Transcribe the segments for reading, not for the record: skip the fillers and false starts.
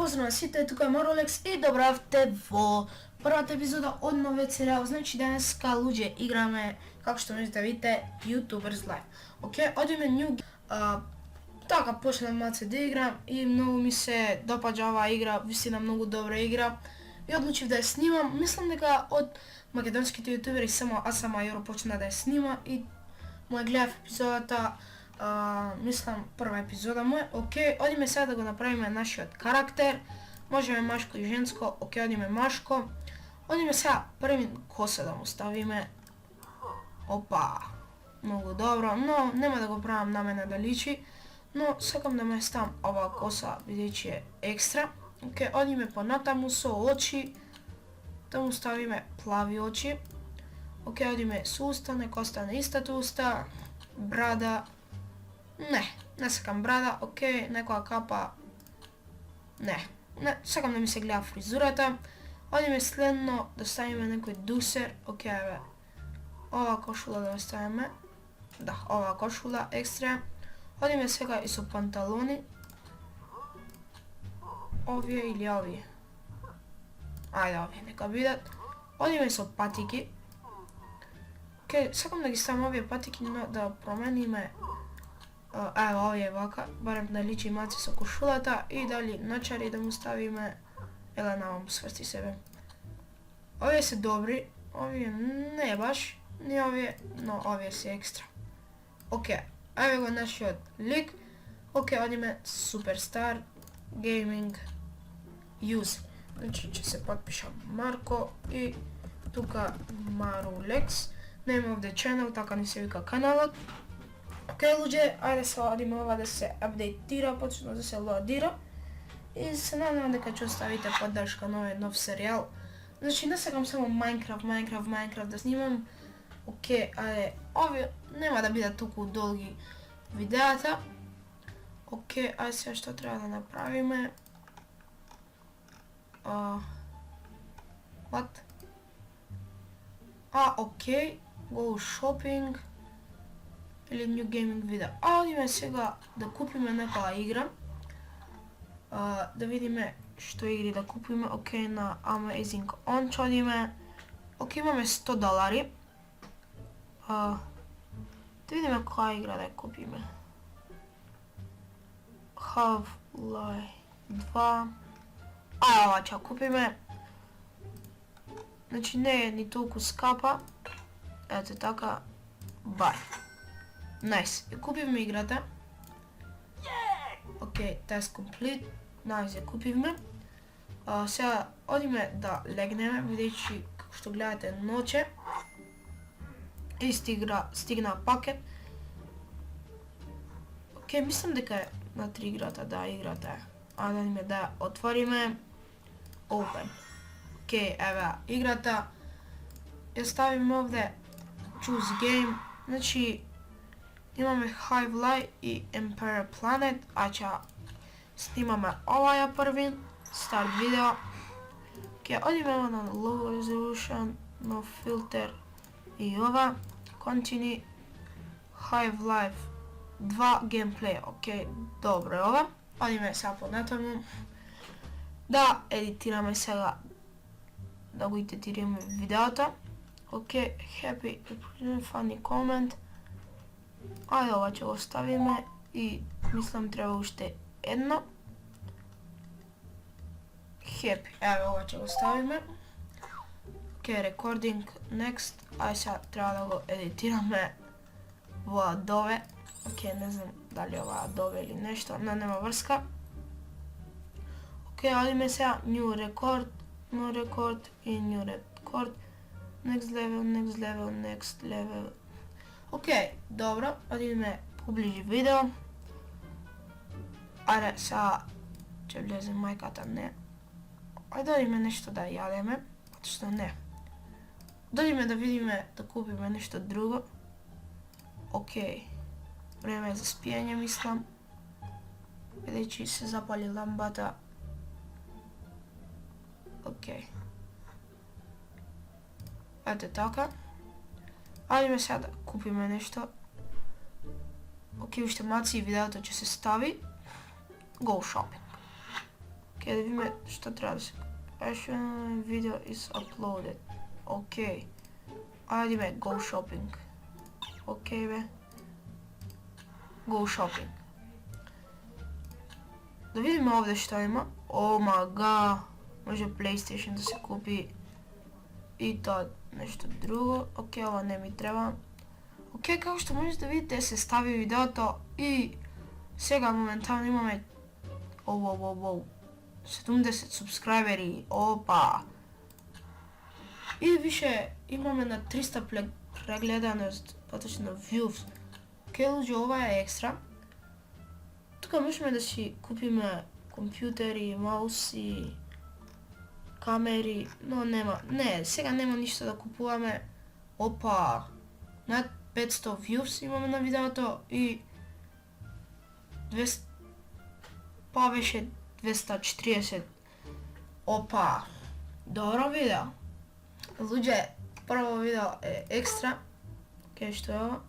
Поздрав на сите, тука е Моролекс и добравте во првата епизода од новиот серијал. Значи денеска луѓе играме, како што можете да видите, YouTubers Live. Океј, одиме New така почнав малце да играм и многу ми се допаѓа оваа игра, вистина многу добра игра. И одлучив да ја снимам. Мислам дека од македонските јутубери само Асама Јоро почна да ја снима и му ја гледав епизодата. Мислам прва епизода му е. Океј, одиме сега да го направиме нашиот карактер. Можеме машко и женско. Океј, одиме машко. Одиме сега први коса да му ставиме. Опа. Многу добро, но нема да го правам на мене да личи. Но сакам да ме ставам оваа коса, бидејќи е екстра. Океј, одиме понатаму со очи. Да му ставиме плави очи. Океј, одиме со уста, нека остане истата уста. Брада. Не сакам брада, океј, некоја капа. Не, сакам да ми се гледа фризурата. Одиме следно да ставиме некој дусер, океј, еве. Ова кошула да ја ставиме. Да, ова кошула, екстра. Одиме сега и со панталони. Овие или овие? Ајде, овие нека бидат. Одиме со патики. Океј, сакам да ги ставам овие патики, но да промениме. Ево, овие вака, барем да личи малце со кошулата и дали начари да му ставиме. Еле навам сврсти себе. Овие се добри, овие не баш, ни овие, но овие се екстра. Океј, еве го нашиот лик. Океј, одиме Superstar Gaming Use. Значи ќе се подпишам Марко и тука Marolex. Name of the channel, така ни се вика каналот. Океј, луѓе, ајде се одиме ова да се апдейтира, почна да се лоадира. И се надевам дека ќе оставите поддршка на овој нов серијал. Значи, не сакам само Minecraft да снимам. Океј, ајде, овие нема да бидат толку долги видеата. Океј, ајде сега што треба да направиме. What? Океј, go shopping. Или new gaming видео. Одиме сега да купиме некоја игра. Да видиме што игри да купиме. Океј, на Amazing On ќе одиме. Океј, имаме $100. Да видиме која игра да ја купиме. Half-Life 2. Ова ќе купиме. Значи не е ни толку скапа. Ето така. Бај. Nice. И купивме играта. Океј, task complete. Nice, ја купивме. Сега одиме да легнеме, бидејќи како што гледате ноќе. И стигна пакет. Океј, мислам дека е на 3 играта, да, играта е. Одиме да ја отвориме. Open. Океј, еве играта. Ја ставиме овде choose game. Значи имаме Half-Life и Empire Planet, ќе снимаме оваја први, start видео. Ќе одиме на low resolution, no filter и ова, continue, Half-Life 2 gameplay. Океј, добро е ова. Одиме сега понатаму. Да едитираме сега, да го едитираме видеото. Океј, happy, funny comment. Ајде, ова ќе го ставиме и мислам треба уште едно. Happy, еве ова ќе го ставиме. Океј, recording, next. Ајде сега треба да го едитираме во Adobe. Океј, не знам дали ова Adobe или нешто, но нема врска. Океј, одиме сега new record, no record и new record. Next level. Океј, добро, одиме поближи видео. Ајде, сега ќе влезе мајката, не. Ајде одиме нешто да јадеме, што не. Додиме да видиме, да купиме нешто друго. Океј, време за спиење мислам. Бидејќи се запали ламбата. Океј. Ете така. Ајдеме сега да купиме нешто. Океј, уште маци и видеото ќе се стави. Go shopping. Ok, Океј, да видиме што треба да се... Video is uploaded. Океј. Ајдеме, go shopping. Океј бе. Go shopping. Да видиме овде што има. О мага. Може PlayStation да се купи. И тоа нешто друго. Океј, ова не ми треба. Океј, како што можете да видите, се стави видеото и сега моментално имаме 70 субскрайбери. Опа. И више имаме на 300 прегледаност, поточно views. Океј, луѓе, ова е екстра. Тука можеме да си купиме компјутери, мауси, камери, но нема, не, сега нема ништо да купуваме. Опа, над 500 views имаме на видеото и 200, повеќе 240. Опа, добро видео. Луѓе, прво видео е екстра. Океј, што е ова?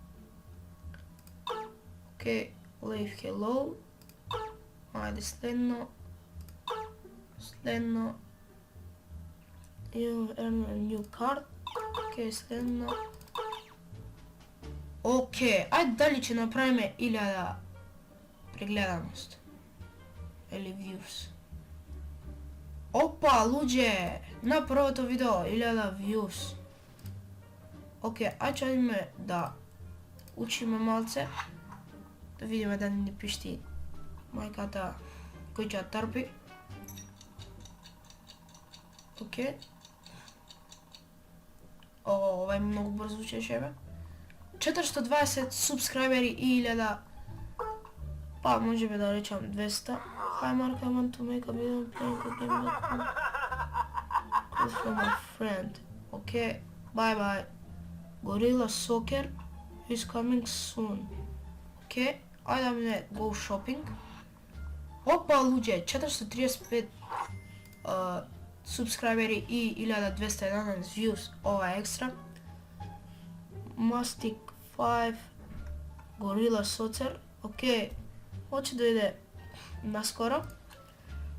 Океј, leave hello. Ајде следно. You earn a new card. Океј, следно. Океј, ајде дали ќе направиме 1000 прегледаност. Или views. Опа, луѓе, на првото видео 1000 views. Океј, ајде идеме да учиме малце. Да видиме да не пишти мајката кој ќе трпи. Океј. Ова е многу брзо звучеше бе. 420 субскрайбери и 1000, па можеме да речам 200. Hi Mark, I want to make a video playing a game from my friend. Okay, bye bye. Gorilla Soccer is coming soon. Okay, ајде go shopping. Опа, луѓе, 435 субскрайбери и 1211 views. Ова е екстра. Mastic 5 Gorilla Soccer. Океј, hoće да иде наскоро.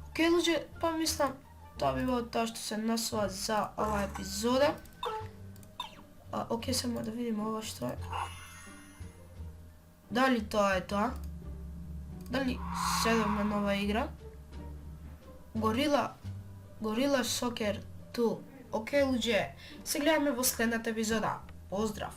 Океј, луѓе, па мислам тоа би било тоа што се насува за ова епизода. Океј, само да видиме ова што е. Дали тоа е тоа? Дали седовме нова игра? Gorilla Soccer 2. Океј, луѓе, се гледаме во следната епизода. Поздрав!